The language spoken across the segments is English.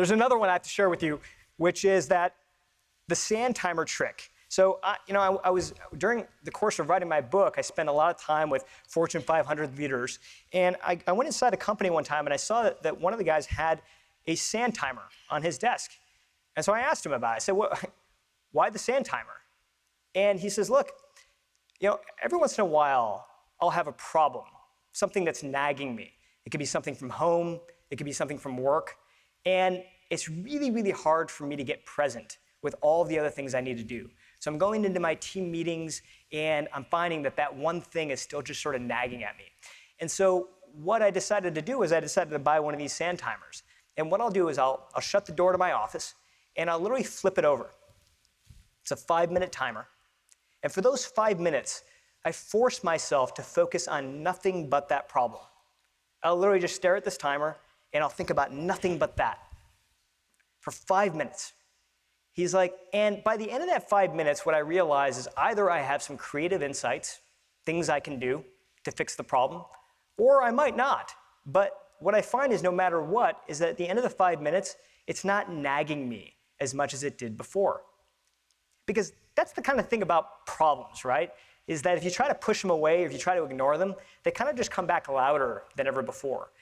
There's another one I have to share with you, which is that the sand timer trick. So, I was, during the course of writing my book, I spent a lot of time with Fortune 500 leaders. And I went inside a company one time and I saw that one of the guys had a sand timer on his desk. And so I asked him about it. I said, well, why the sand timer? And he says, look, every once in a while, I'll have a problem, something that's nagging me. It could be something from home. It could be something from work. And it's really, really hard for me to get present with all the other things I need to do. So I'm going into my team meetings and I'm finding that one thing is still just sort of nagging at me. And so what I decided to do is I decided to buy one of these sand timers. And what I'll do is I'll shut the door to my office and I'll literally flip it over. It's a 5-minute timer. And for those 5 minutes, I force myself to focus on nothing but that problem. I'll literally just stare at this timer and I'll think about nothing but that for 5 minutes. He's like, and by the end of that 5 minutes, what I realize is either I have some creative insights, things I can do to fix the problem, or I might not. But what I find is no matter what, is that at the end of the 5 minutes, it's not nagging me as much as it did before. Because that's the kind of thing about problems, right? Is that if you try to push them away, or if you try to ignore them, they kind of just come back louder than ever before.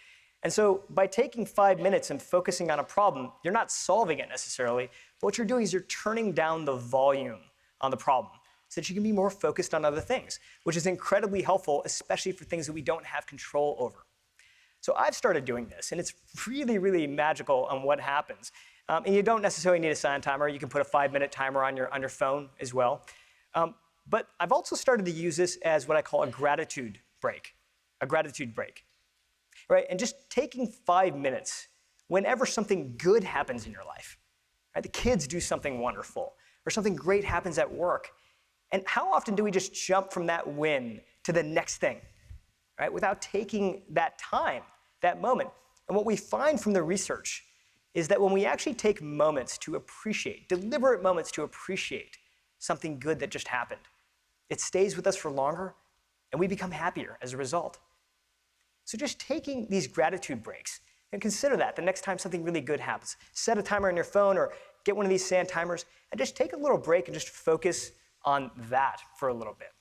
And so by taking 5 minutes and focusing on a problem, you're not solving it necessarily, but what you're doing is you're turning down the volume on the problem so that you can be more focused on other things, which is incredibly helpful, especially for things that we don't have control over. So I've started doing this, and it's really, really magical on what happens. And you don't necessarily need a sand timer. You can put a 5-minute timer on your phone as well. But I've also started to use this as what I call a gratitude break. Right? And just taking 5 minutes whenever something good happens in your life. Right? The kids do something wonderful, or something great happens at work. And how often do we just jump from that win to the next thing, right? Without taking that time, that moment. And what we find from the research is that when we actually take moments to appreciate, deliberate moments to appreciate something good that just happened, it stays with us for longer, and we become happier as a result. So just taking these gratitude breaks, and consider that the next time something really good happens. Set a timer on your phone or get one of these sand timers and just take a little break and just focus on that for a little bit.